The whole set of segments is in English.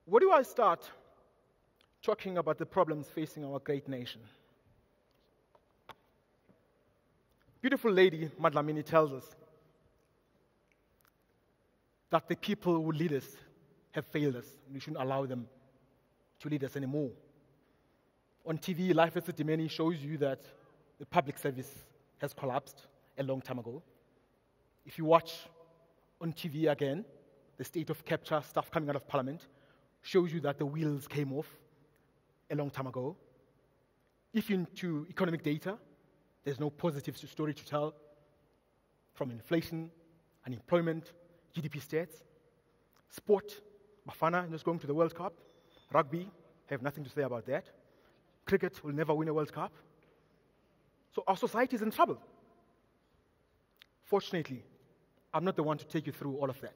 Where do I start talking about the problems facing our great nation? Beautiful lady Madlamini tells us that the people who lead us have failed us. We shouldn't allow them to lead us anymore. On TV, Life at Sedimeni shows you that the public service has collapsed a long time ago. If you watch on TV again, the state of capture stuff coming out of Parliament shows you that the wheels came off a long time ago. If you're into economic data, there's no positive story to tell from inflation, unemployment, GDP stats. Sport, Bafana just going to the World Cup. Rugby, have nothing to say about that. Cricket will never win a World Cup. So our society is in trouble. Fortunately, I'm not the one to take you through all of that.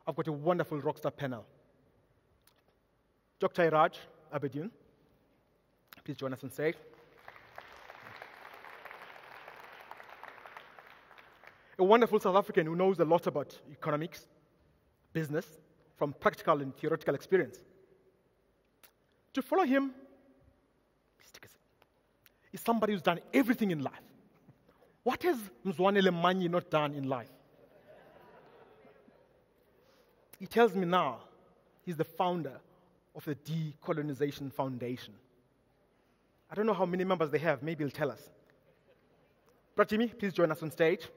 I've got a wonderful rockstar panel. Dr. Iraj, Abedian, please join us on stage. A wonderful South African who knows a lot about economics, business, from practical and theoretical experience. To follow him is somebody who's done everything in life. What has Mzwanele Manyi not done in life? He tells me now he's the founder of the Decolonization Foundation. I don't know how many members they have. Maybe he'll tell us. Brother Jimmy, please join us on stage.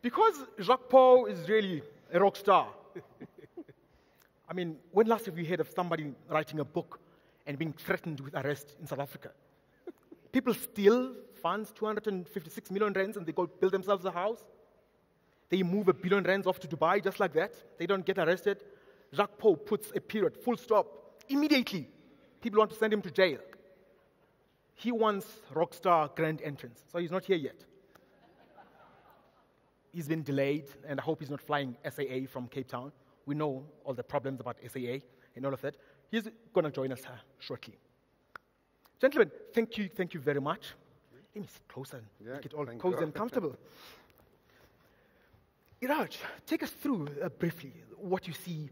Because Jacques Pauw is really a rock star. I mean, when last have you heard of somebody writing a book and being threatened with arrest in South Africa? People steal funds, 256 million rands, and they go build themselves a house. They move R1 billion off to Dubai just like that. They don't get arrested. Jacques Pauw puts a period, full stop, immediately. People want to send him to jail. He wants rockstar grand entrance, so he's not here yet. He's been delayed, and I hope he's not flying SAA from Cape Town. We know all the problems about SAA and all of that. He's going to join us shortly. Gentlemen, thank you very much. Let me sit closer and make it all cozy and comfortable. Iraj, take us through briefly what you see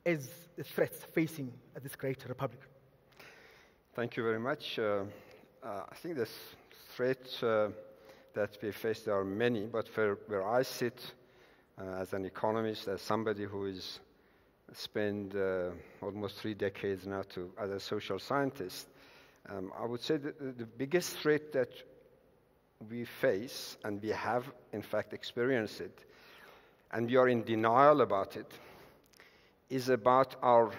as the threats facing this great republic. Thank you very much. I think the threats that we face, there are many, but where I sit as an economist, as somebody who is spent almost 3 decades now as a social scientist, I would say that the biggest threat that we face, and we have in fact experienced it, and we are in denial about it, is about our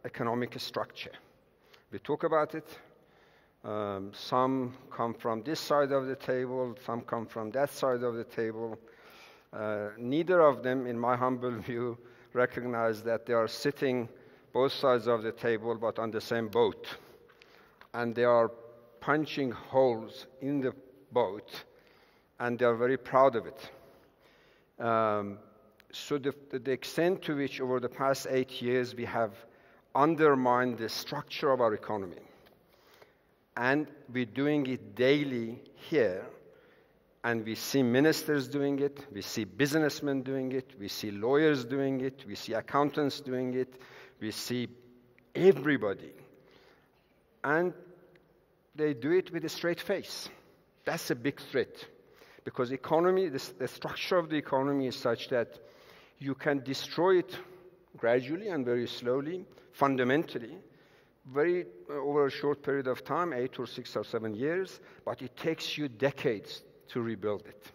economic structure. We talk about it. Some come from this side of the table, some come from that side of the table. Neither of them, in my humble view, recognize that they are sitting both sides of the table but on the same boat. And they are punching holes in the boat, and they are very proud of it. So the extent to which over the past 8 years we have undermined the structure of our economy, and we're doing it daily here, and we see ministers doing it, we see businessmen doing it, we see lawyers doing it, we see accountants doing it, we see everybody. And they do it with a straight face. That's a big threat, because economy, the structure of the economy is such that you can destroy it gradually and very slowly, fundamentally, over a short period of time, 8 or 6 or 7 years, but it takes you decades to rebuild it.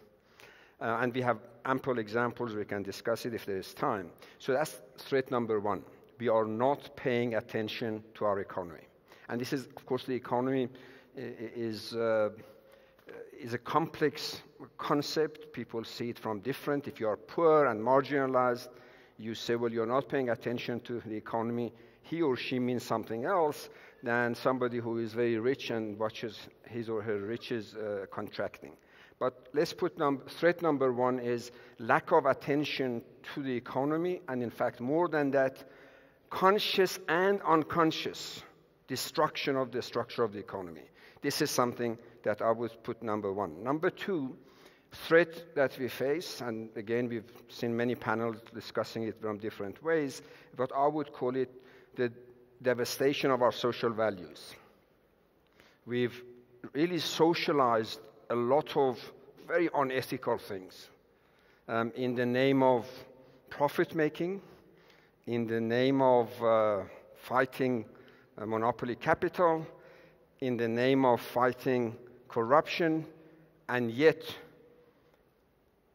And we have ample examples. We can discuss it if there is time. So that's threat number one. We are not paying attention to our economy. And this is, of course, the economy is a complex concept. People see it from different. If you are poor and marginalized, you say, well, you're not paying attention to the economy. He or she means something else than somebody who is very rich and watches his or her riches contracting. But let's put threat number one is lack of attention to the economy, and in fact, more than that, conscious and unconscious destruction of the structure of the economy. This is something that I would put number one. Number two, threat that we face, and again, we've seen many panels discussing it from different ways, but I would call it the devastation of our social values. We've really socialized a lot of very unethical things in the name of profit-making, in the name of fighting monopoly capital, in the name of fighting corruption, and yet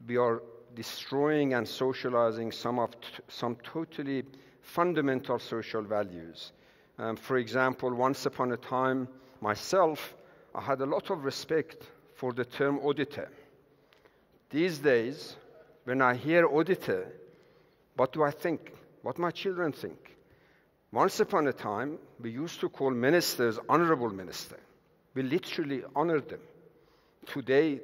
we are destroying and socializing some totally fundamental social values. For example, once upon a time, myself, I had a lot of respect for the term auditor. These days, when I hear auditor, what do I think? What my children think? Once upon a time, we used to call ministers honorable minister. We literally honored them. Today,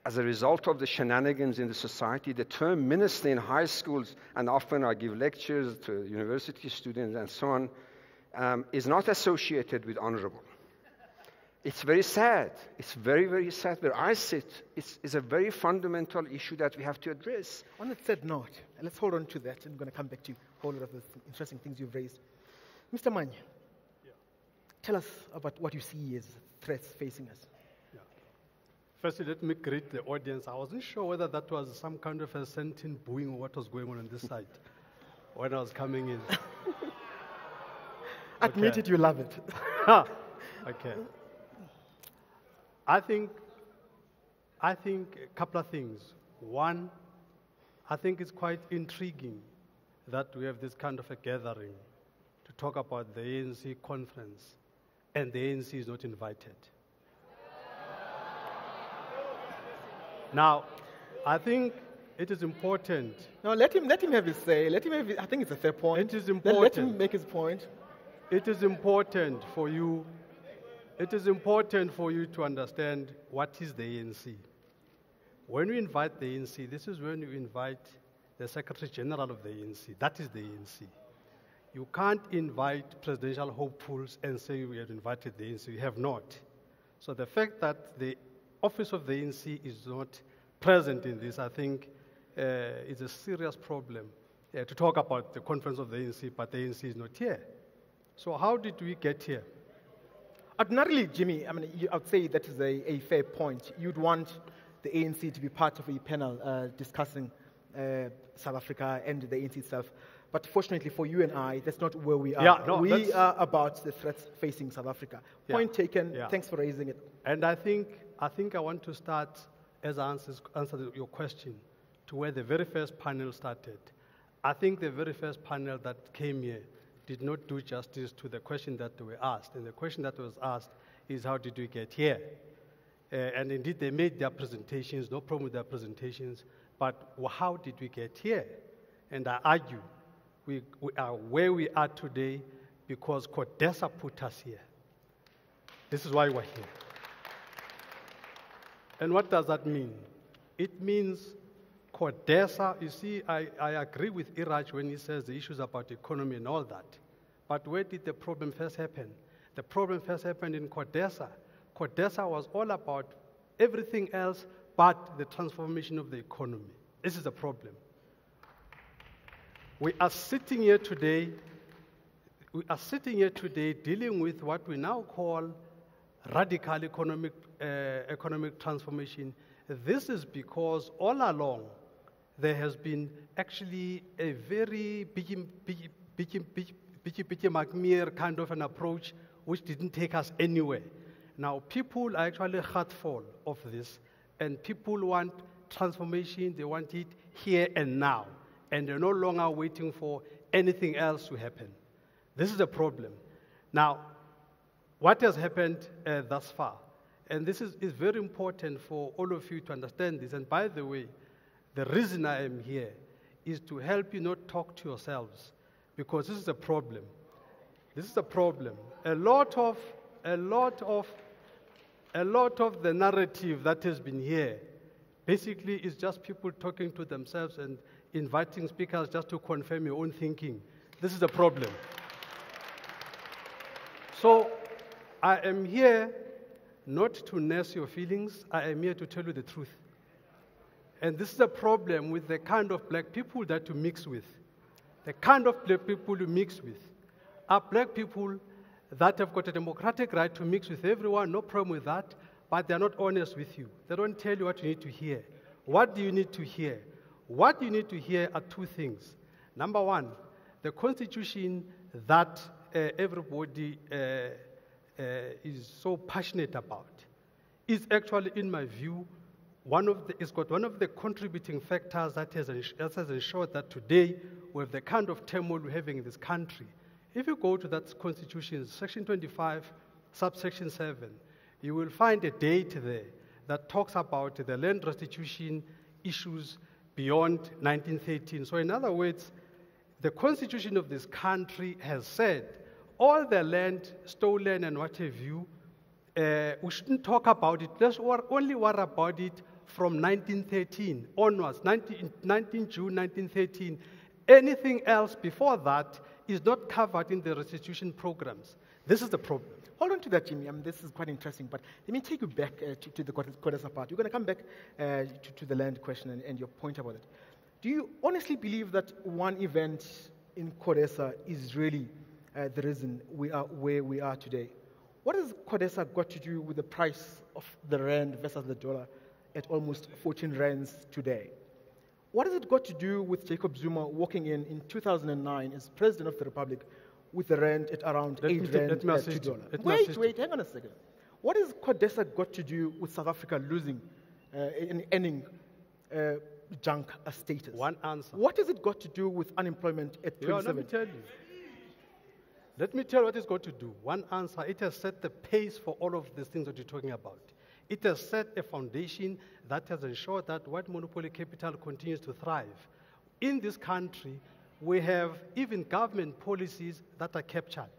as a result of the shenanigans in the society, the term minister in high schools, and often I give lectures to university students and so on, is not associated with honorable. It's very sad. It's very, very sad. Where I sit, it's a very fundamental issue that we have to address. On that said note, let's hold on to that. I'm going to come back to a whole lot of the interesting things you've raised. Mr. Manyi, tell us about what you see as threats facing us. Firstly, let me greet the audience. I wasn't sure whether that was some kind of a sentient booing or what was going on this side when I was coming in. Admit it, you love it. Okay. I think a couple of things. One, I think it's quite intriguing that we have this kind of a gathering to talk about the ANC conference, and the ANC is not invited. Now, I think it is important. No, let him have his say. I think it's a fair point. It is important. Let him make his point. It is important for you. It is important for you to understand what is the ANC. When we invite the ANC, this is when you invite the Secretary General of the ANC. That is the ANC. You can't invite presidential hopefuls and say we have invited the ANC. We have not. So the fact that the office of the ANC is not present in this, I think, is a serious problem. To talk about the conference of the ANC, but the ANC is not here. So how did we get here? Ordinarily, Jimmy, I'd say that is a fair point. You'd want the ANC to be part of a panel discussing South Africa and the ANC itself. But fortunately for you and I, that's not where we are. Yeah, no, we are about the threats facing South Africa. Point taken. Yeah. Thanks for raising it. And I think I want to start, as I answer your question, to where the very first panel started. I think the very first panel that came here did not do justice to the question that we asked. And the question that was asked is, how did we get here? And indeed, they made their presentations, no problem with their presentations, but how did we get here? And I argue, we are where we are today because CODESA put us here. This is why we're here. And what does that mean? It means CODESA, you see, I agree with Iraj when he says the issues about economy and all that. But where did the problem first happen? The problem first happened in CODESA. CODESA was all about everything else but the transformation of the economy. This is the problem. We are sitting here today dealing with what we now call radical economic transformation. This is because all along there has been actually a very McMeer kind of an approach which didn't take us anywhere. Now people are actually hurtful of this, and people want transformation, they want it here and now, and they're no longer waiting for anything else to happen. This is the problem. Now, what has happened thus far? And this is very important for all of you to understand this. And by the way, the reason I am here is to help you not talk to yourselves, because this is a problem. This is a problem. A lot of a lot of the narrative that has been here basically is just people talking to themselves and inviting speakers just to confirm your own thinking. This is a problem. So I am here not to nurse your feelings. I am here to tell you the truth. And this is a problem with the kind of black people that you mix with. The kind of black people you mix with are black people that have got a democratic right to mix with everyone, no problem with that, but they're not honest with you. They don't tell you what you need to hear. What do you need to hear? What you need to hear are two things. Number one, the constitution that everybody is so passionate about is actually, in my view, it's got one of the contributing factors that has ensured that today we have the kind of turmoil we're having in this country. If you go to that constitution, section 25, subsection 7, you will find a date there that talks about the land restitution issues beyond 1913. So in other words, the constitution of this country has said all the land stolen and what have you, we shouldn't talk about it. Let's only worry about it from 1913 onwards, 19 June 1913. Anything else before that is not covered in the restitution programs. This is the problem. Hold on to that, Jimmy. This is quite interesting, but let me take you back to the CODESA part. You're going to come back to the land question and your point about it. Do you honestly believe that one event in CODESA is really the reason we are where we are today? What has CODESA got to do with the price of the rand versus the dollar at almost 14 rands today? What has it got to do with Jacob Zuma walking in 2009 as President of the Republic with the rand at around 8 rand at $2? Wait, hang on a second. What has CODESA got to do with South Africa losing and ending junk status? One answer. What has it got to do with unemployment at 27? Let me tell you. Let me tell you what it's got to do. One answer, it has set the pace for all of these things that you're talking about. It has set a foundation that has ensured that white monopoly capital continues to thrive. In this country, we have even government policies that are captured.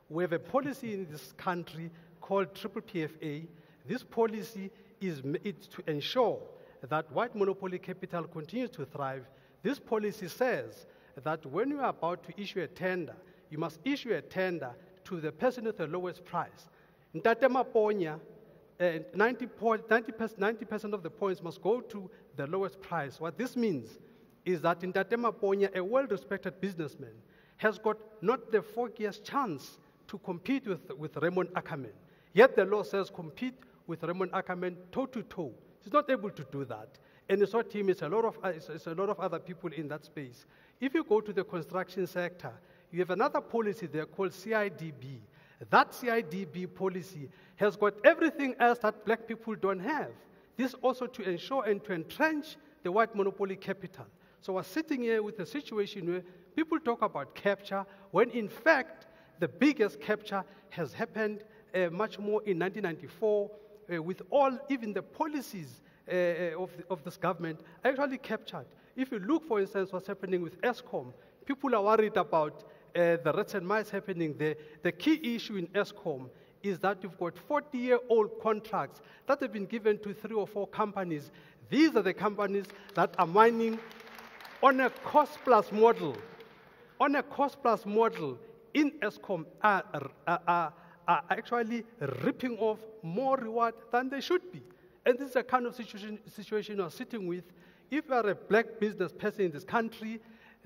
We have a policy in this country called PPPFA. This policy is to ensure that white monopoly capital continues to thrive. This policy says that when you are about to issue a tender, you must issue a tender to the person with the lowest price. Ntate Maponya, 90% of the points must go to the lowest price. What this means is that Ntate Maponya, a well-respected businessman, has got not the 4 years chance to compete with Raymond Ackerman. Yet the law says compete with Raymond Ackerman toe-to-toe. He's not able to do that. And it's not him, it's a lot of other people in that space. If you go to the construction sector, you have another policy there called CIDB. That CIDB policy has got everything else that black people don't have. This also to ensure and to entrench the white monopoly capital. So we're sitting here with a situation where people talk about capture, when in fact the biggest capture has happened much more in 1994 with all, even the policies of this government actually captured. If you look, for instance, what's happening with ESCOM, people are worried about the rats and mice happening there. The key issue in ESCOM is that you've got 40-year-old contracts that have been given to 3 or 4 companies. These are the companies that are mining on a cost-plus model. On a cost-plus model, in ESCOM are actually ripping off more reward than they should be. And this is a kind of situation you're sitting with. If you are a black business person in this country,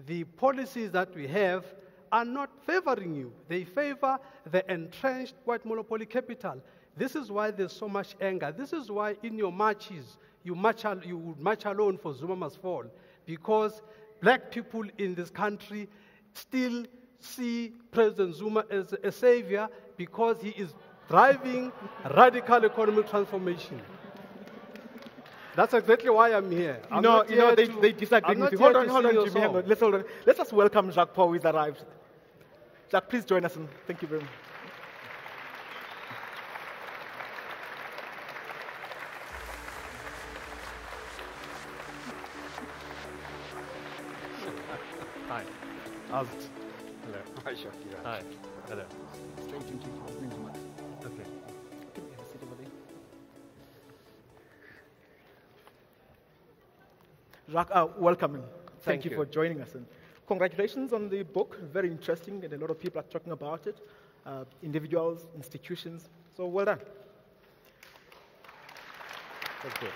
the policies that we have are not favoring you. They favor the entrenched white monopoly capital. This is why there's so much anger. This is why in your marches, you would march alone for Zuma must fall, because black people in this country still see President Zuma as a savior because he is driving radical economic transformation. That's exactly why I'm here. They disagree with you. Hold on, Jimmy. Hang on. Let's just welcome Jacques Pauw, who's arrived. Jacques, please join us, and thank you very much. Hi. Hello. Hi, Jacques. Hi. Hello. Straight into you. Okay. Can you have a seat over there? Jacques, welcome and thank you you. for joining us. And congratulations on the book, very interesting, and a lot of people are talking about it, individuals, institutions, so well done. Thank you.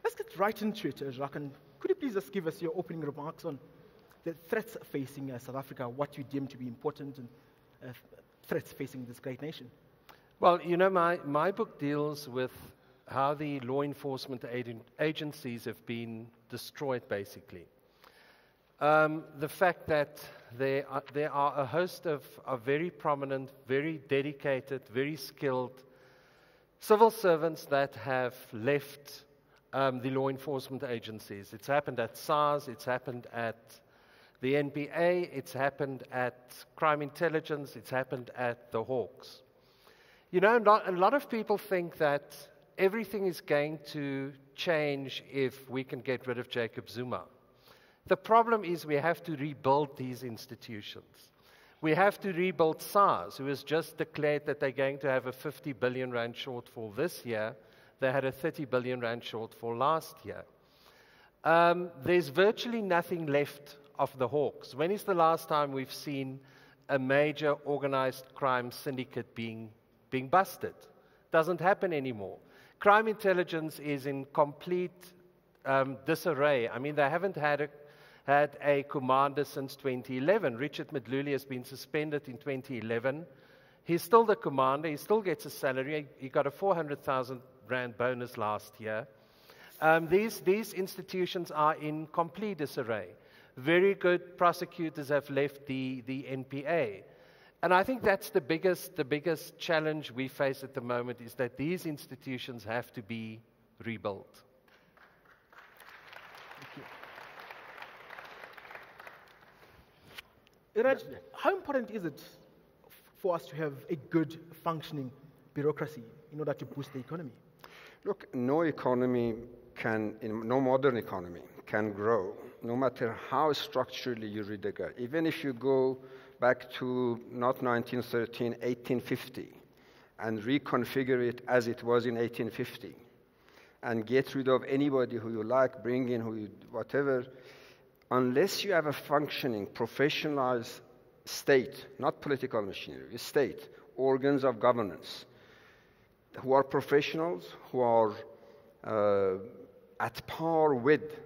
Let's get right into it, Jacques, and could you please just give us your opening remarks on the threats facing South Africa, what you deem to be important and threats facing this great nation? Well, you know, my book deals with how the law enforcement agencies have been destroyed, basically. The fact that there are a host of very prominent, very dedicated, very skilled civil servants that have left the law enforcement agencies. It's happened at SARS, it's happened at the NPA, it's happened at Crime Intelligence, it's happened at the Hawks. You know, a lot of people think that everything is going to change if we can get rid of Jacob Zuma. The problem is we have to rebuild these institutions. We have to rebuild SARS, who has just declared that they're going to have a 50 billion rand shortfall this year. They had a 30 billion rand shortfall last year. There's virtually nothing left of the Hawks. When is the last time we've seen a major organized crime syndicate being busted? Doesn't happen anymore. Crime Intelligence is in complete disarray. I mean, they haven't had a commander since 2011. Richard Madluli has been suspended in 2011. He's still the commander. He still gets a salary. He got a 400,000 rand bonus last year. These institutions are in complete disarray. Very good prosecutors have left the NPA. And I think that's the biggest challenge we face at the moment, is that these institutions have to be rebuilt. Iraj, how important is it for us to have a good functioning bureaucracy in order to boost the economy? Look, no modern economy can grow, no matter how structurally you redesign. Even if you go back to not 1913, 1850, and reconfigure it as it was in 1850, and get rid of anybody who you like, bring in whatever, unless you have a functioning, professionalized state, not political machinery, state, organs of governance, who are professionals, who are at par with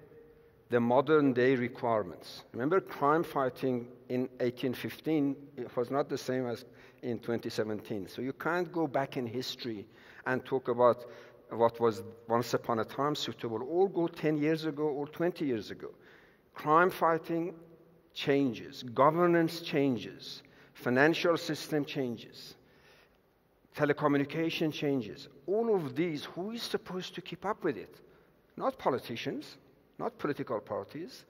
the modern day requirements. Remember, crime fighting in 1815 it was not the same as in 2017. So you can't go back in history and talk about what was once upon a time suitable, or go 10 years ago or 20 years ago. Crime fighting changes, governance changes, financial system changes, telecommunication changes. All of these, who is supposed to keep up with it? Not politicians, not political parties,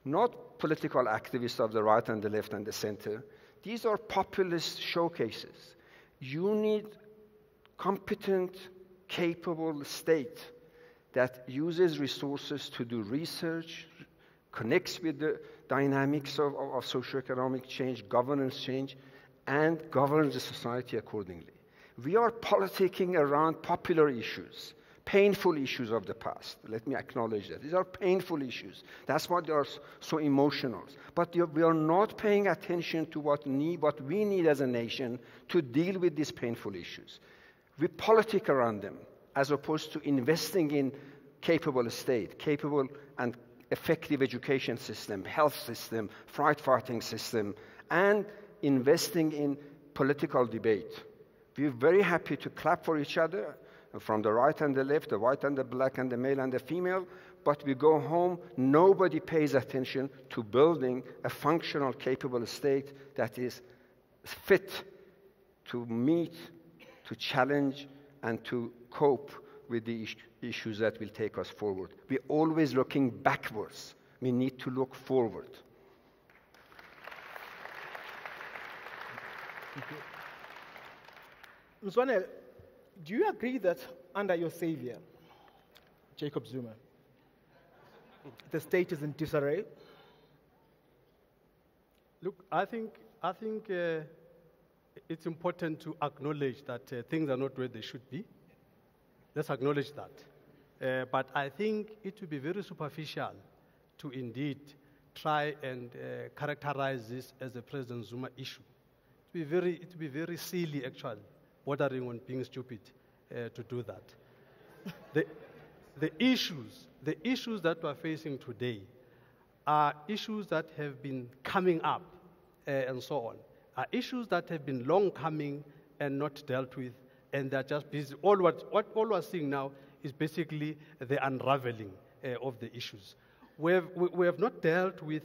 not political activists of the right and the left and the center. These are populist showcases. You need competent, capable state that uses resources to do research, connects with the dynamics of socioeconomic change, governance change, and governs the society accordingly. We are politicking around popular issues, painful issues of the past. Let me acknowledge that. These are painful issues. That's why they are so emotional. But we are not paying attention to what we need as a nation to deal with these painful issues. We politic around them, as opposed to investing in capable state, capable and effective education system, health system, fighting system, and investing in political debate. We're very happy to clap for each other, from the right and the left, the white and the black and the male and the female, but we go home, nobody pays attention to building a functional, capable state that is fit to meet, to challenge, and to cope with the issues that will take us forward. We're always looking backwards. We need to look forward. Thank you. Mzwanele, do you agree that under your savior, Jacob Zuma, the state is in disarray? Look, I think it's important to acknowledge that things are not where they should be. Let's acknowledge that. But I think it would be very superficial to indeed try and characterize this as a President Zuma issue. It would be very silly, actually, bordering on being stupid to do that. The issues that we're facing today are issues that have been coming up and so on, are issues that have been long coming and not dealt with, and they're just busy. All we're seeing now is basically the unraveling of the issues. We have not dealt with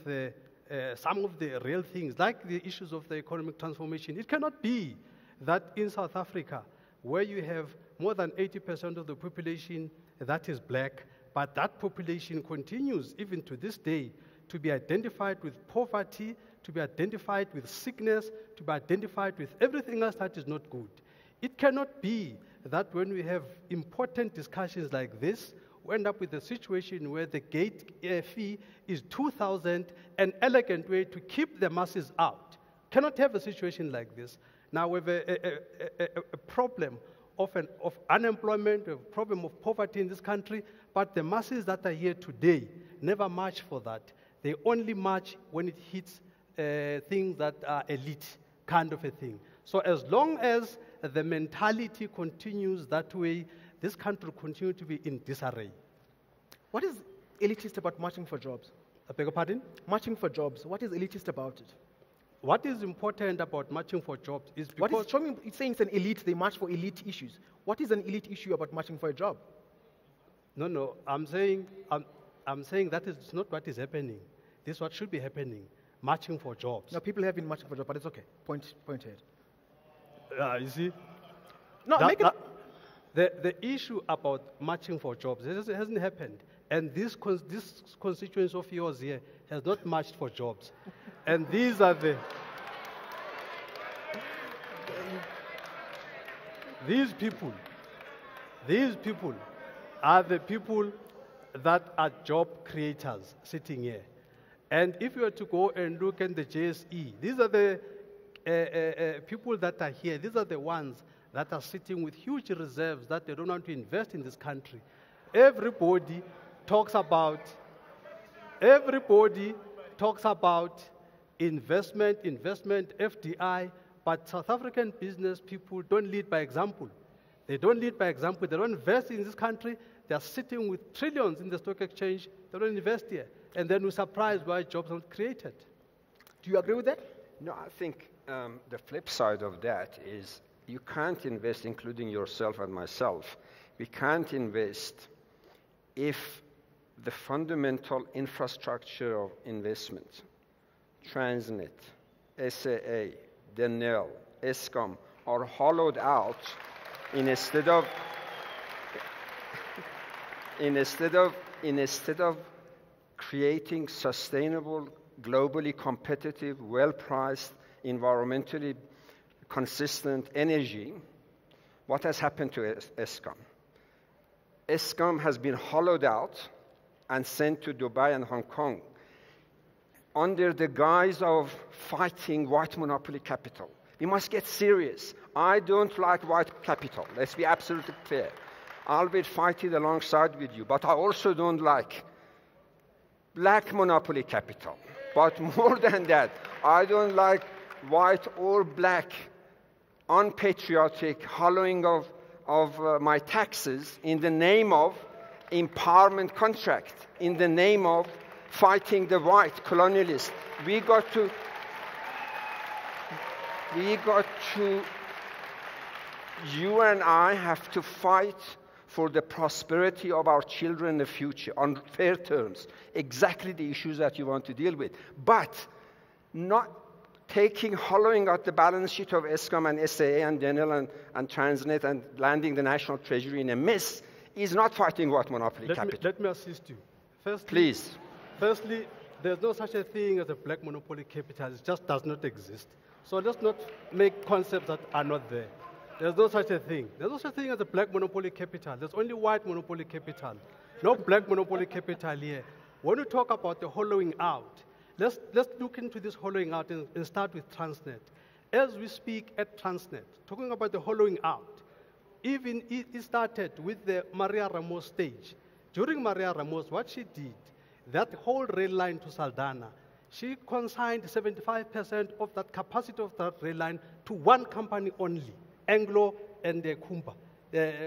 some of the real things, like the issues of the economic transformation. It cannot be that in South Africa, where you have more than 80% of the population that is black, but that population continues, even to this day, to be identified with poverty, to be identified with sickness, to be identified with everything else that is not good. It cannot be that when we have important discussions like this, we end up with a situation where the gate fee is 2,000, an elegant way to keep the masses out. Cannot have a situation like this. Now we have a problem of unemployment, a problem of poverty in this country, but the masses that are here today never march for that. They only march when it hits things that are elite, kind of a thing. So as long as the mentality continues that way, this country will continue to be in disarray. What is elitist about marching for jobs? I beg your pardon? Marching for jobs. What is elitist about it? What is important about marching for jobs is because... It's saying it's an elite, they march for elite issues. What is an elite issue about marching for a job? No, I'm saying that is not what is happening. This is what should be happening, marching for jobs. No, people have been marching for jobs, but it's okay. Point ahead. You see? No, the issue about marching for jobs, it hasn't happened. And this constituency of yours here has not marched for jobs. And these are these people are the people that are job creators sitting here. And if you were to go and look at the JSE, these are the people that are here. These are the ones that are sitting with huge reserves that they don't want to invest in this country. Everybody talks about investment, FDI, but South African business people don't lead by example. They don't lead by example. They don't invest in this country. They are sitting with trillions in the stock exchange. They don't invest here. And then we're surprised why jobs aren't created. Do you agree with that? No, I think the flip side of that is you can't invest, including yourself and myself. We can't invest if the fundamental infrastructure of investment, Transnet, SAA, Denel, Eskom, are hollowed out instead of creating sustainable, globally competitive, well-priced, environmentally consistent energy. What has happened to Eskom? Eskom has been hollowed out and sent to Dubai and Hong Kong under the guise of fighting white monopoly capital. We must get serious. I don't like white capital. Let's be absolutely clear. I'll be fighting alongside with you, but I also don't like black monopoly capital. But more than that, I don't like white or black, unpatriotic hollowing of my taxes in the name of empowerment contract, in the name of fighting the white colonialists. You and I have to fight for the prosperity of our children in the future on fair terms, exactly the issues that you want to deal with. But not hollowing out the balance sheet of Eskom and SAA and Denel and Transnet and landing the national treasury in a mess is not fighting white monopoly capital. Let me assist you. Please. Firstly, there's no such a thing as a black monopoly capital. It just does not exist. So let's not make concepts that are not there. There's no such a thing. There's no such a thing as a black monopoly capital. There's only white monopoly capital. No black monopoly capital here. When we talk about the hollowing out, let's look into this hollowing out and start with Transnet. As we speak at Transnet, talking about the hollowing out, even it started with the Maria Ramos stage. During Maria Ramos, what she did, that whole rail line to Saldanha, she consigned 75% of that capacity of that rail line to one company only, Anglo and Kumba,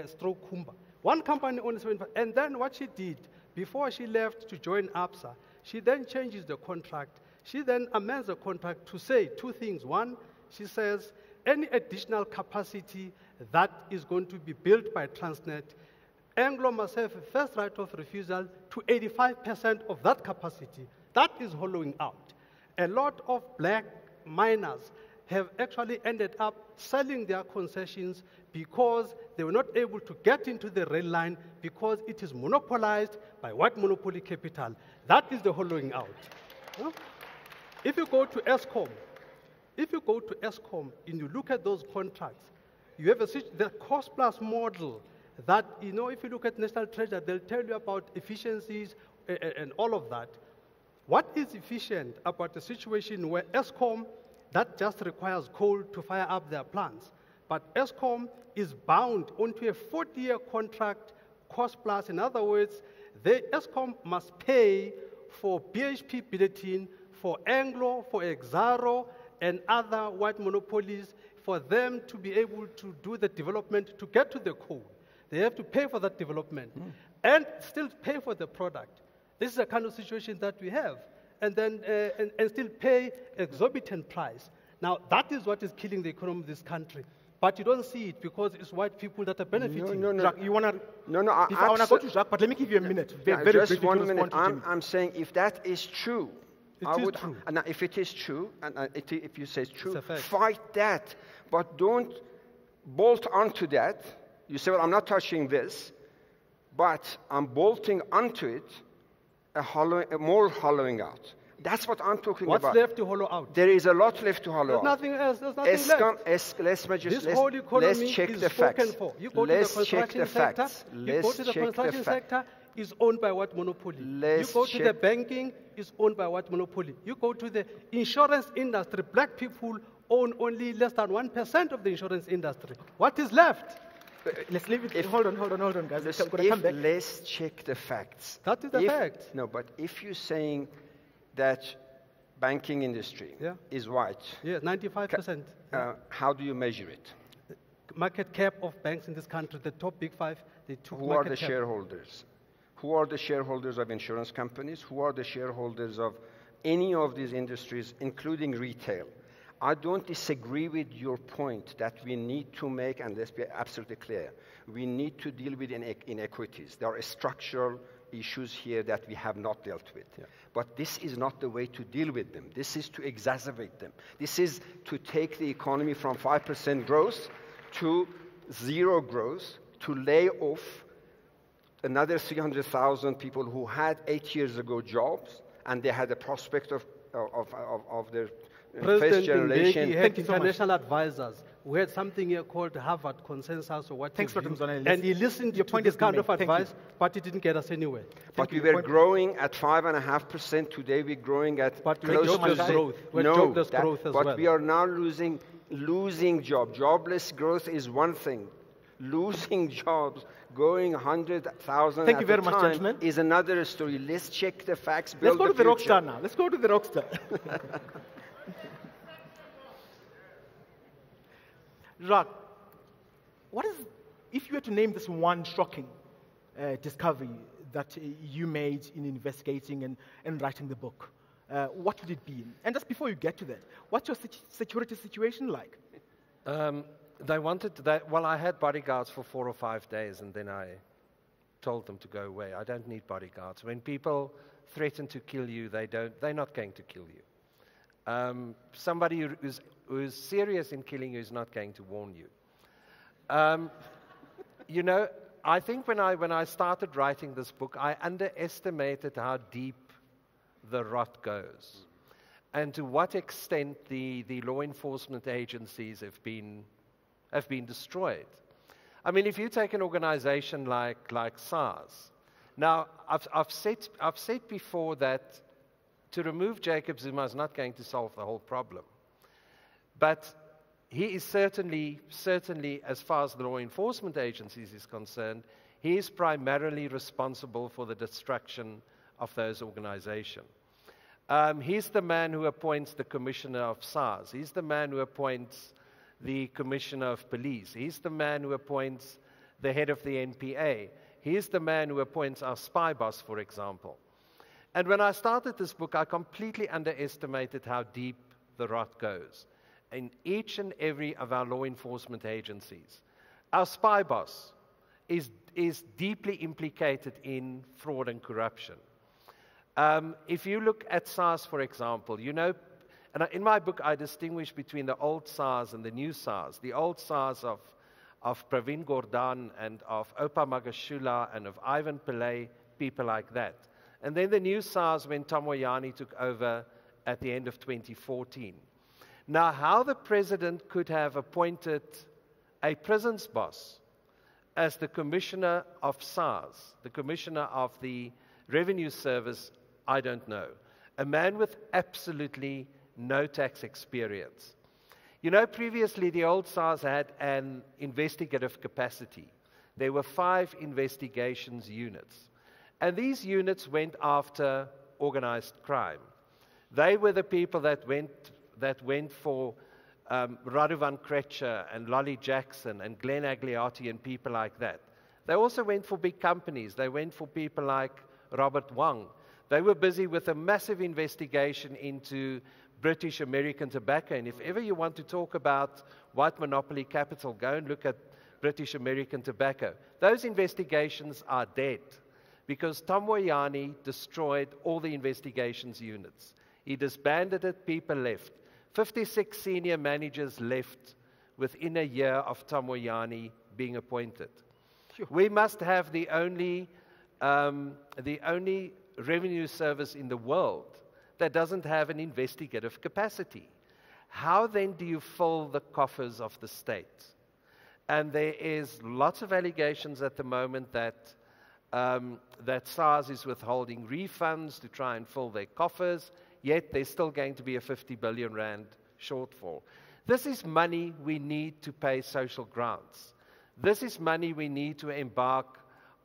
stroke Kumba. One company only 75%. And then what she did, before she left to join ABSA, she then changes the contract. She then amends the contract to say two things. One, she says, any additional capacity that is going to be built by Transnet, Anglo must have a first right of refusal to 85% of that capacity. That is hollowing out. A lot of black miners have actually ended up selling their concessions because they were not able to get into the rail line because it is monopolized by white monopoly capital. That is the hollowing out. Huh? If you go to ESCOM, and you look at those contracts, you have the cost-plus model that, if you look at National Treasury, they'll tell you about efficiencies and all of that. What is efficient about a situation where ESCOM, that just requires coal to fire up their plants, but ESCOM is bound onto a 40-year contract, cost-plus. In other words, ESCOM must pay for BHP Billiton, for Anglo, for Exaro, and other white monopolies for them to be able to do the development to get to the coal. They have to pay for that development and still pay for the product. This is the kind of situation that we have, and then and still pay exorbitant price. Now, that is what is killing the economy of this country. But you don't see it because it's white people that are benefiting. No. Jacques, you want to? No. I want to go to Jacques, but let me give you a minute. Very just briefly 1 to minute. respond to I'm saying if that is true, It is true. And if it is true, and if you say it's true, It's a fact. fight that. But don't bolt onto that. You say, well, I'm not touching this, but I'm bolting onto it a more hollowing out. That's what I'm talking What's about. left to hollow out? There is a lot left to hollow There's out. nothing else. There's nothing left. Let's Whole economy let's check is the spoken facts. for. You go Let's to the check construction the sector. facts. You go Let's to the check construction the facts. sector, is owned by white monopoly. Let's You go to the check- banking, is owned by white monopoly. You go to the insurance industry. Black people own only less than 1% of the insurance industry. What is left? Let's leave it. Hold on, guys. Listen, I'm going to come back. let's check the facts. That is the fact. No, but if you're saying that banking industry Yeah. is white, Yeah, 95%. how do you measure it? Market cap of banks in this country, the top big five, they took Who are market the cap. shareholders? Who are the shareholders of insurance companies? Who are the shareholders of any of these industries, including retail? I don't disagree with your point that we need to make, and let's be absolutely clear, we need to deal with inequities. There are structural issues here that we have not dealt with. Yeah. But this is not the way to deal with them. This is to exacerbate them. This is to take the economy from 5% growth to 0 growth, to lay off another 300,000 people who had 8 years ago jobs, and they had a prospect of their first President generation. Mbeki had Thank you so much. international advisors. We had something here called Harvard Consensus or what Thanks, have Dr. you. Mzwanele. And he listened Your to point this has been kind of made. Thank you. advice, but it didn't get us anywhere. But we you. were growing at 5.5%. Today we're growing at But we close had to jobless growth. We had No, jobless that- growth as but well. we are now losing jobs. Jobless growth is one thing. Losing jobs, going 100,000 Thank at you very a much, time gentlemen. is another story. Let's check the facts. Let's Build go to the rock future. star now. Let's go to the rock star. Jacques, if you were to name this one shocking discovery that you made in investigating and writing the book, what would it be? And just before you get to that, what's your security situation like? They wanted that. Well, I had bodyguards for 4 or 5 days, and then I told them to go away. I don't need bodyguards. When people threaten to kill you, they're not going to kill you. Somebody who is serious in killing you is not going to warn you. I think when I started writing this book, I underestimated how deep the rot goes, and to what extent the law enforcement agencies have been destroyed. I mean, if you take an organization like SARS, now I've said before that to remove Jacob Zuma is not going to solve the whole problem. But he is certainly, as far as the law enforcement agencies is concerned, he is primarily responsible for the destruction of those organizations. He's the man who appoints the commissioner of SARS. He's the man who appoints the commissioner of police. He's the man who appoints the head of the NPA. He's the man who appoints our spy boss, for example. And when I started this book, I completely underestimated how deep the rot goes in each and every of our law enforcement agencies. Our spy boss is deeply implicated in fraud and corruption. If you look at SARS, for example, you know, and in my book I distinguish between the old SARS and the new SARS. The old SARS of Pravin Gordhan and of Oupa Magashula and of Ivan Pillay, people like that. And then the new SARS when Tom Moyane took over at the end of 2014. Now, how the president could have appointed a prisons boss as the commissioner of SARS, the commissioner of the Revenue Service, I don't know. A man with absolutely no tax experience. You know, previously the old SARS had an investigative capacity. There were 5 investigations units. And these units went after organized crime. They were the people that went for Radu van Kretscher and Lolly Jackson and Glenn Agliati and people like that. They also went for big companies. They went for people like Robert Wang. They were busy with a massive investigation into British American tobacco. And if ever you want to talk about white monopoly capital, go and look at British American tobacco. Those investigations are dead because Tom Moyane destroyed all the investigations units. He disbanded it, people left. 56 senior managers left within a year of Tom Moyane being appointed. We must have the only revenue service in the world that doesn't have an investigative capacity. How then do you fill the coffers of the state? And there is lots of allegations at the moment that SARS is withholding refunds to try and fill their coffers, yet there's still going to be a 50 billion rand shortfall. This is money we need to pay social grants. This is money we need to embark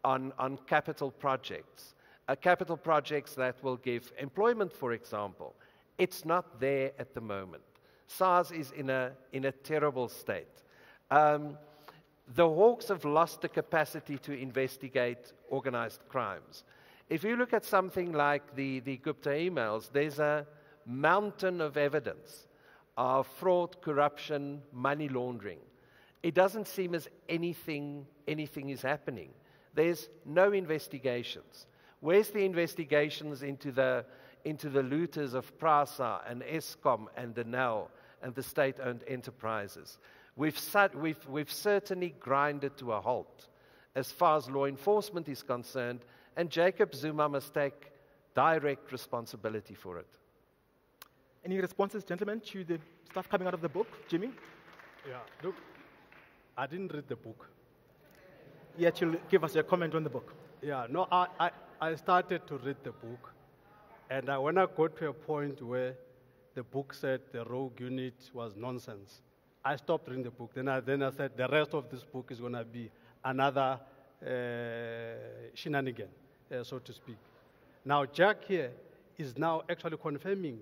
on capital projects. Capital projects that will give employment, for example. It's not there at the moment. SARS is in a terrible state. The Hawks have lost the capacity to investigate organized crimes. If you look at something like the Gupta emails, there's a mountain of evidence of fraud, corruption, money laundering. It doesn't seem as anything is happening. There's no investigations. Where's the investigations into the looters of Prasa and Eskom and the Nel and the state-owned enterprises? We've certainly grinded to a halt as far as law enforcement is concerned, and Jacob Zuma must take direct responsibility for it. Any responses, gentlemen, to the stuff coming out of the book? Jimmy? Yeah, look, I didn't read the book. Yet you'll give us your comment on the book. Yeah, no, I started to read the book, and when I got to a point where the book said the rogue unit was nonsense, I stopped reading the book. Then I said the rest of this book is going to be another shenanigan, so to speak. Now, Jacques here is now actually confirming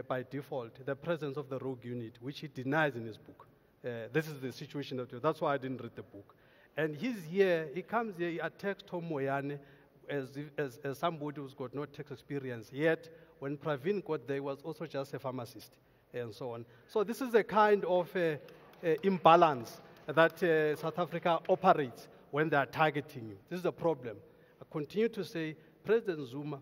by default the presence of the rogue unit, which he denies in his book. This is the situation that's why I didn't read the book. And he's here, he comes here, he attacks Tom Moyane as somebody who's got no tax experience. Yet, when Pravin got there, he was also just a pharmacist, and so on. So this is a kind of imbalance that South Africa operates when they are targeting you. This is a problem. I continue to say, President Zuma,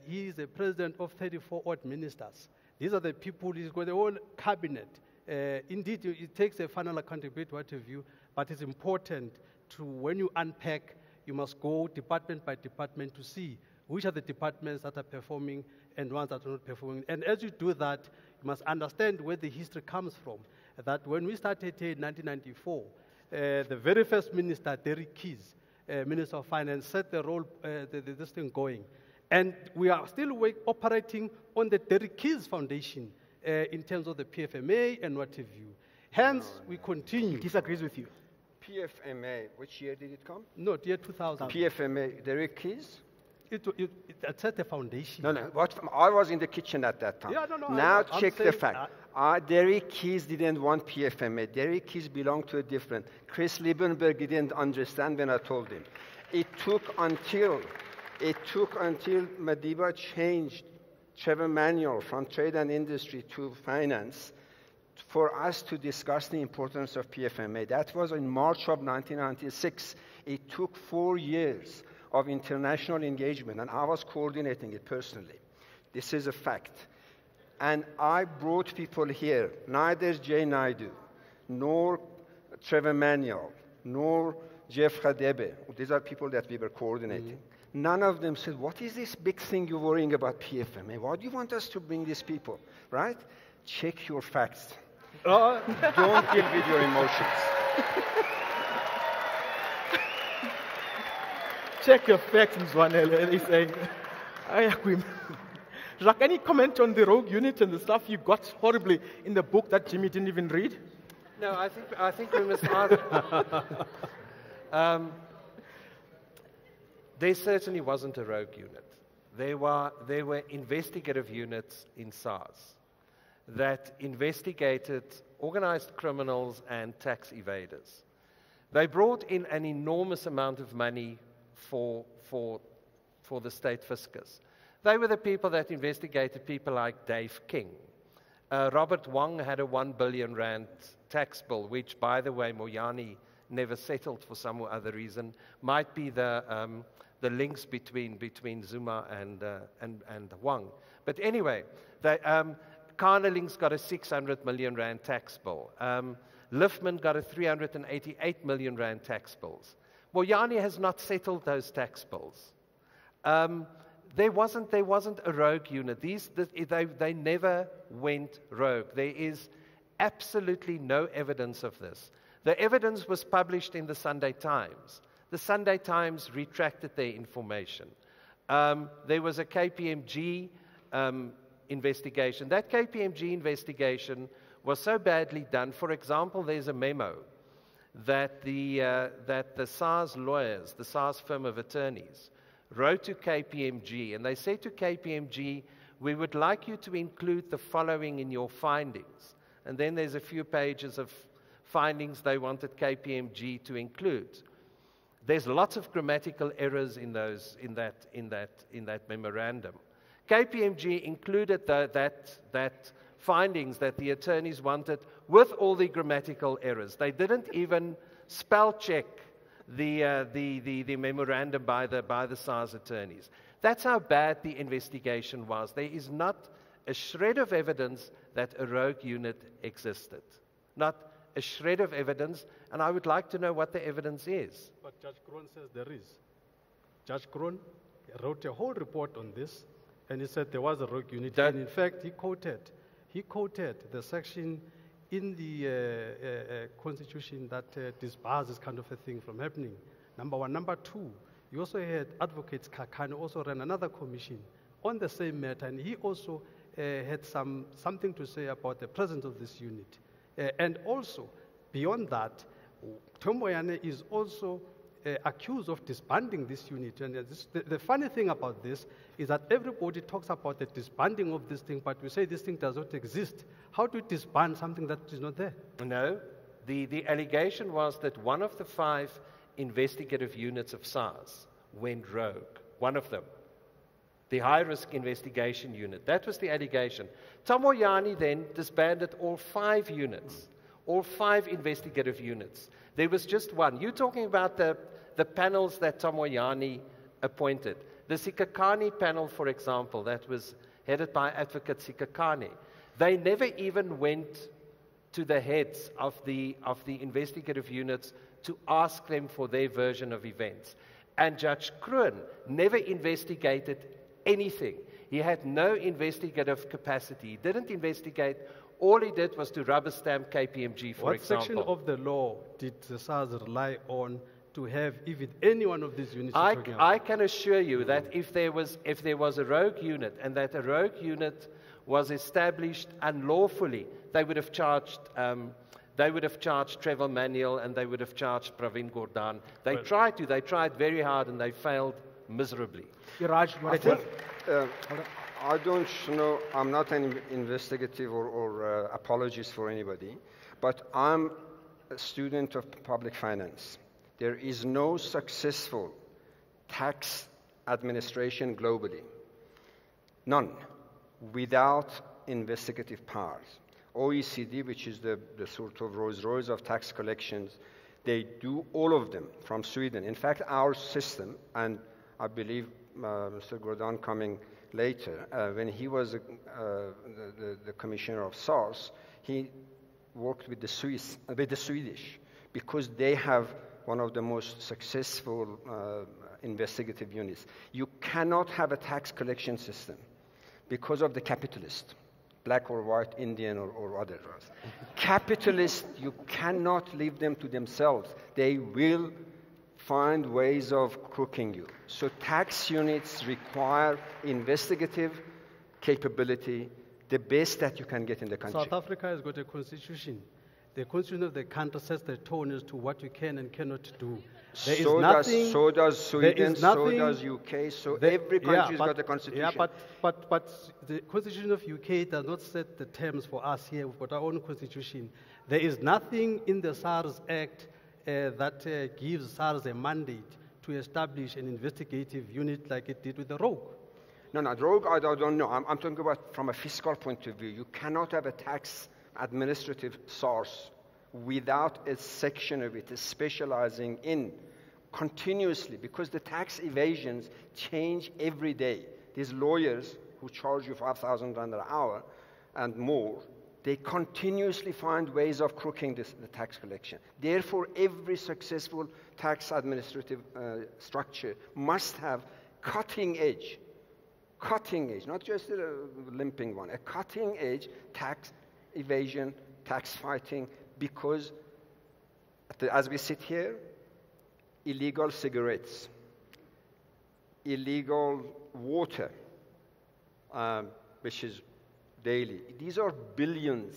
he is the president of 34 odd ministers. These are the people, he's got the whole cabinet. Indeed, it takes a final accountability to what view, but it's important to, when you unpack, you must go department by department to see which are the departments that are performing and ones that are not performing. And as you do that, you must understand where the history comes from. That when we started here in 1994, the very first minister, Derek Keys, Minister of Finance, set the role, this thing going. And we are still operating on the Derek Keys Foundation in terms of the PFMA and what have you. Hence, we continue. Disagrees with you. PFMA, which year did it come? No, year 2000. PFMA, Derek Keys? It set the foundation. No. I was in the kitchen at that time. Yeah, no. Now I'm check the saying, fact. Derek Keys didn't want PFMA. Derek Keys belonged to a different. Chris Liebenberg didn't understand when I told him. It took until Madiba changed Trevor Manuel from trade and industry to finance for us to discuss the importance of PFMA. That was in March of 1996. It took 4 years of international engagement, and I was coordinating it personally. This is a fact. And I brought people here, neither Jay Naidu, nor Trevor Manuel, nor Jeff Khadebe. These are people that we were coordinating. None of them said, what is this big thing you're worrying about PFMA? Why do you want us to bring these people, right? Check your facts. Don't deal with your emotions. Check your facts, Mzwanele, they say. I agree. Jacques, any comment on the rogue unit and the stuff you got horribly in the book that Jimmy didn't even read? No, I think we must ask. There certainly wasn't a rogue unit. There were investigative units in SARS that investigated organized criminals and tax evaders. They brought in an enormous amount of money for the state fiscus. They were the people that investigated people like Dave King. Robert Wong had a 1 billion rand tax bill, which, by the way, Moyani never settled for some other reason. Might be the links between Zuma and Wong. But anyway, Carneling's got a 600 million rand tax bill. Liftman got a 388 million rand tax bills. Moyani has not settled those tax bills. There wasn't a rogue unit. They never went rogue. There is absolutely no evidence of this. The evidence was published in the Sunday Times. The Sunday Times retracted their information. There was a KPMG investigation. That KPMG investigation was so badly done. For example, there's a memo that the SARS lawyers, the SARS firm of attorneys, wrote to KPMG, and they said to KPMG, we would like you to include the following in your findings. And then there's a few pages of findings they wanted KPMG to include. There's lots of grammatical errors in that memorandum. KPMG included that findings that the attorneys wanted with all the grammatical errors. They didn't even spell check the memorandum by the SARS attorneys. That's how bad the investigation was. There is not a shred of evidence that a rogue unit existed. Not a shred of evidence, and I would like to know what the evidence is. But Judge Kroon says there is. Judge Kroon wrote a whole report on this, and he said there was a rogue unit. And in fact, he quoted the section in the Constitution that disbars this kind of a thing from happening. Number one. Number two, you also had Advocate Kakane also ran another commission on the same matter, and he also had something to say about the presence of this unit. And also, beyond that, Tom Moyane is also accused of disbanding this unit. And the funny thing about this is that everybody talks about the disbanding of this thing, but we say this thing does not exist. How do you disband something that is not there? No. The allegation was that one of the 5 investigative units of SARS went rogue. One of them. The high-risk investigation unit. That was the allegation. Tom Moyane then disbanded all 5 units, all 5 investigative units. There was just one. You're talking about the panels that Tom Moyane appointed. The Sikakane panel, for example, that was headed by Advocate Sikakane. They never even went to the heads of the investigative units to ask them for their version of events. And Judge Kroon never investigated anything. He had no investigative capacity. He didn't investigate. All he did was to rubber stamp KPMG, for example. What section of the law did the SARS rely on to have even any one of these units? I can assure you that if there was a rogue unit and that a rogue unit was established unlawfully, they would have charged they would have charged Trevor Manuel and they would have charged Pravin Gordhan. They tried very hard and they failed miserably. Iraj, you want to I don't know, I'm not an investigative or apologist for anybody, but I'm a student of public finance. There is no successful tax administration globally, none, without investigative powers. OECD, which is the sort of Rolls-Royce of tax collections, they do all of them from Sweden. In fact, our system, and I believe Mr. Gordhan coming later, when he was the commissioner of SARS, he worked with the Swedish, because they have one of the most successful investigative units. You cannot have a tax collection system because of the capitalist, black or white, Indian or other race. Capitalists, you cannot leave them to themselves. They will find ways of crooking you. So tax units require investigative capability, the best that you can get in the country. South Africa has got a constitution. The constitution of the country sets the tone as to what you can and cannot do. So does Sweden, so does UK, so every country's got a constitution. Yeah, but the constitution of UK does not set the terms for us here. We've got our own constitution. There is nothing in the SARS Act that gives SARS a mandate to establish an investigative unit like it did with the rogue. No, rogue, I don't know. I'm talking about from a fiscal point of view. You cannot have a tax administrative source without a section of it specializing in continuously, because the tax evasions change every day. These lawyers who charge you 5,000 rand an hour and more, they continuously find ways of crooking the tax collection. Therefore, every successful tax administrative structure must have cutting edge, not just a limping one, a cutting edge tax evasion, tax fighting, because as we sit here, illegal cigarettes, illegal water, which is daily. These are billions,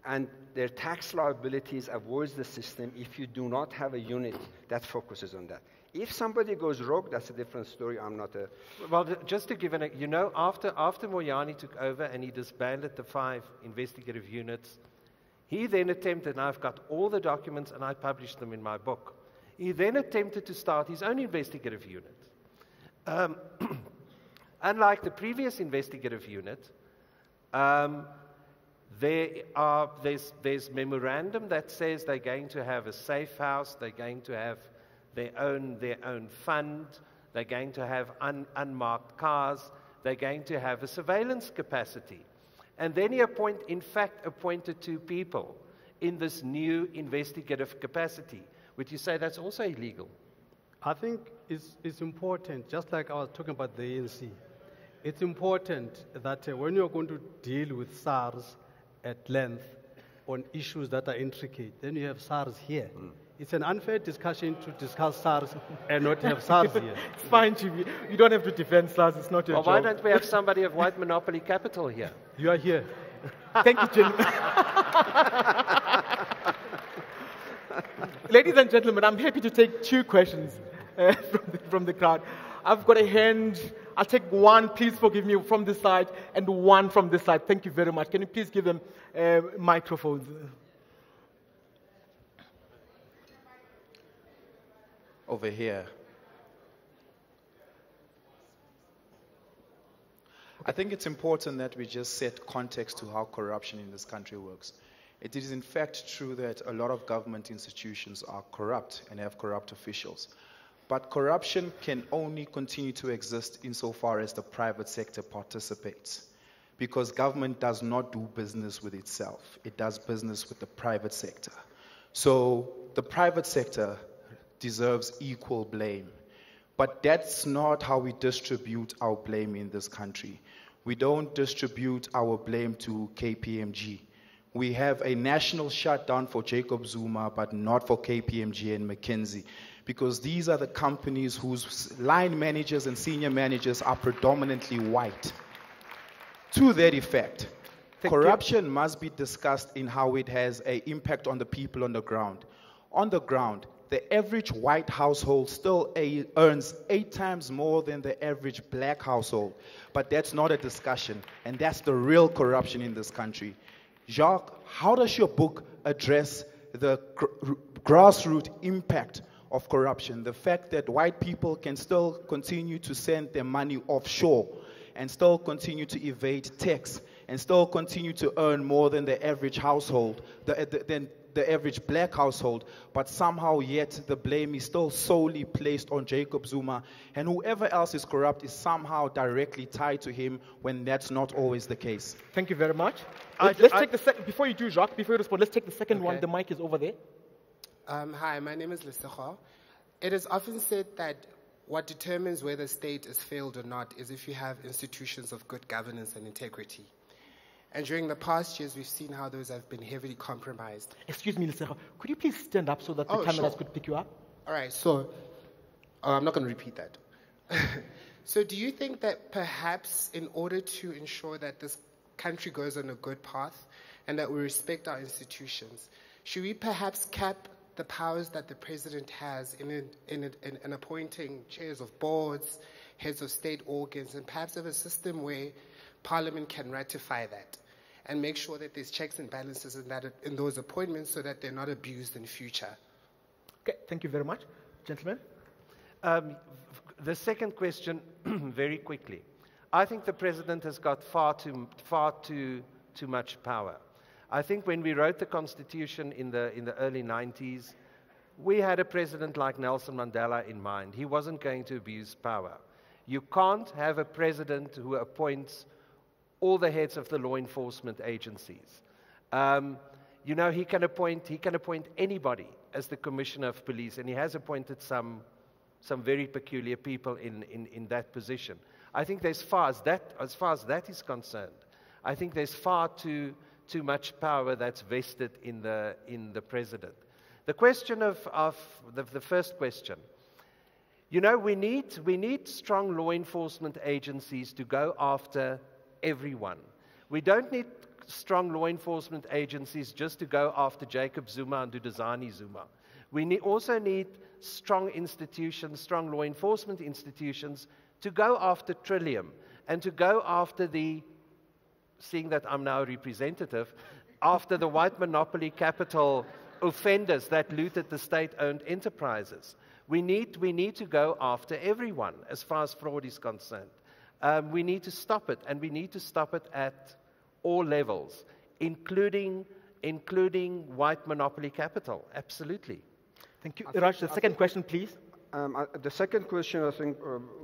and their tax liabilities avoids the system if you do not have a unit that focuses on that. If somebody goes rogue, that's a different story. I'm not a... Well, just to give after Moyani took over and he disbanded the 5 investigative units, he then attempted, and I've got all the documents and I published them in my book, he then attempted to start his own investigative unit. Unlike the previous investigative unit, there's memorandum that says they're going to have a safe house, they're going to have their own fund, they're going to have unmarked cars, they're going to have a surveillance capacity. And then he appointed 2 people in this new investigative capacity. Would you say that's also illegal? I think it's important, just like I was talking about the ANC, it's important that when you're going to deal with SARS at length on issues that are intricate, then you have SARS here. It's an unfair discussion to discuss SARS and not have SARS here. It's fine, Chief. You don't have to defend SARS. It's not your job. Why don't we have somebody of white monopoly capital here? You are here. Thank you, gentlemen. Ladies and gentlemen, I'm happy to take 2 questions from the crowd. I've got a hand. I'll take one, please forgive me, from this side, and one from this side. Thank you very much. Can you please give them microphones? Over here. I think it's important that we just set context to how corruption in this country works. It is in fact true that a lot of government institutions are corrupt and have corrupt officials. But corruption can only continue to exist insofar as the private sector participates. Because government does not do business with itself. It does business with the private sector. So the private sector deserves equal blame. But that's not how we distribute our blame in this country. We don't distribute our blame to KPMG. We have a national shutdown for Jacob Zuma, but not for KPMG and McKinsey, because these are the companies whose line managers and senior managers are predominantly white. To that effect, Corruption must be discussed in how it has an impact on the people on the ground. On the ground, the average white household still earns 8 times more than the average black household. But that's not a discussion, and that's the real corruption in this country. Jacques, how does your book address the grassroots impact of corruption? The fact that white people can still continue to send their money offshore and still continue to evade tax and still continue to earn more than the average household, than the average black household, but somehow yet the blame is still solely placed on Jacob Zuma, and whoever else is corrupt is somehow directly tied to him when that's not always the case. Thank you very much. Let's take the second, before you do, Jacques, before you respond, let's take the second one. The mic is over there. Hi, my name is Lesego. It is often said that what determines whether a state is failed or not is if you have institutions of good governance and integrity. And during the past years, we've seen how those have been heavily compromised. Excuse me, Lesego. Could you please stand up so that the cameras could pick you up? All right, so I'm not going to repeat that. So do you think that perhaps in order to ensure that this country goes on a good path and that we respect our institutions, should we perhaps cap the powers that the president has in appointing chairs of boards, heads of state organs, and perhaps have a system where Parliament can ratify that and make sure that there's checks and balances in those appointments so that they're not abused in future? Okay, thank you very much. Gentlemen? The second question, very quickly. I think the president has got far too much power. I think when we wrote the Constitution in the early 90s, we had a president like Nelson Mandela in mind. He wasn't going to abuse power. You can't have a president who appoints all the heads of the law enforcement agencies. You know, he can appoint anybody as the commissioner of police, and he has appointed some very peculiar people in that position. I think as far as that is concerned, I think there's far too much power that's vested in the president. The question of the first question, you know, we need strong law enforcement agencies to go after everyone. We don't need strong law enforcement agencies just to go after Jacob Zuma and Duduzane Zuma. We also need strong institutions, strong law enforcement institutions to go after Trillium and to go after seeing that I'm now a representative, after the white monopoly capital offenders that looted the state-owned enterprises. We need to go after everyone as far as fraud is concerned. We need to stop it, and we need to stop it at all levels, including white monopoly capital. Absolutely. Thank you. Iraj, the second question, please. The second question, I think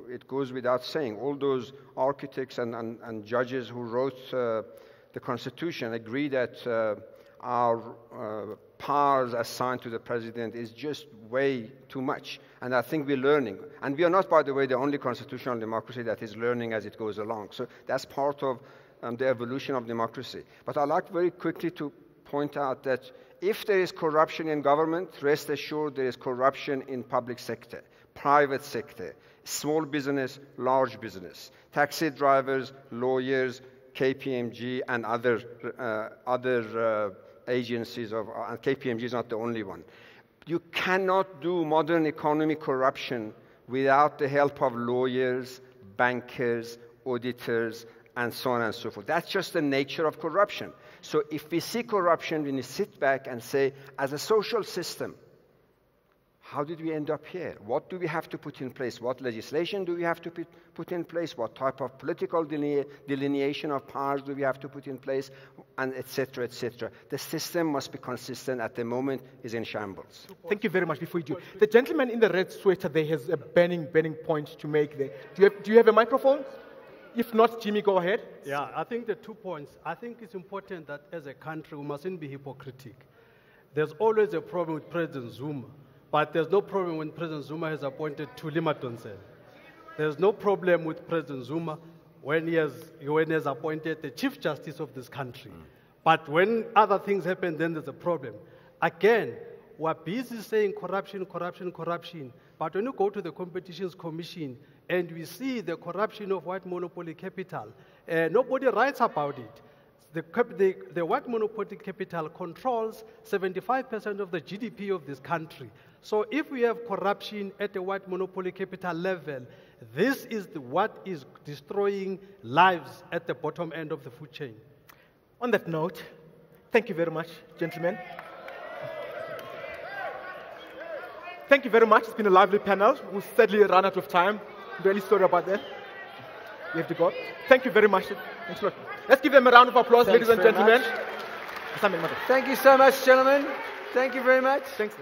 it goes without saying. All those architects and judges who wrote the Constitution agree that our powers assigned to the president is just way too much. And I think we're learning. And we are not, by the way, the only constitutional democracy that is learning as it goes along. So that's part of the evolution of democracy. But I'd like very quickly to point out that if there is corruption in government, rest assured there is corruption in public sector, private sector, small business, large business, taxi drivers, lawyers, KPMG, and other agencies and KPMG is not the only one. You cannot do modern economy corruption without the help of lawyers, bankers, auditors, and so on and so forth. That's just the nature of corruption. So if we see corruption, we need to sit back and say, as a social system, how did we end up here? What do we have to put in place? What legislation do we have to put in place? What type of political delineation of powers do we have to put in place? And et cetera, et cetera. The system must be consistent. At the moment, is in shambles. Thank you very much. Before you do, the gentleman in the red sweater there has a burning point to make there. Do you have a microphone? If not, Jimmy, go ahead. Yeah, I think the 2 points. I think it's important that as a country, we mustn't be hypocritical. There's always a problem with President Zuma, but there's no problem when President Zuma has appointed Thuli Madonsela. There's no problem with President Zuma when he has appointed the Chief Justice of this country. But when other things happen, then there's a problem. Again, we're busy saying corruption, corruption, corruption. But when you go to the Competitions Commission and we see the corruption of white monopoly capital, nobody writes about it. The white monopoly capital controls 75% of the GDP of this country. So if we have corruption at the white monopoly capital level, this is what is destroying lives at the bottom end of the food chain. On that note, thank you very much, gentlemen. Thank you very much. It's been a lively panel. We'll sadly run out of time. I'm really sorry about that. We have to go. Thank you very much. Thanks a lot. Let's give them a round of applause, ladies and gentlemen. Thank you so much, gentlemen. Thank you very much. Thanks.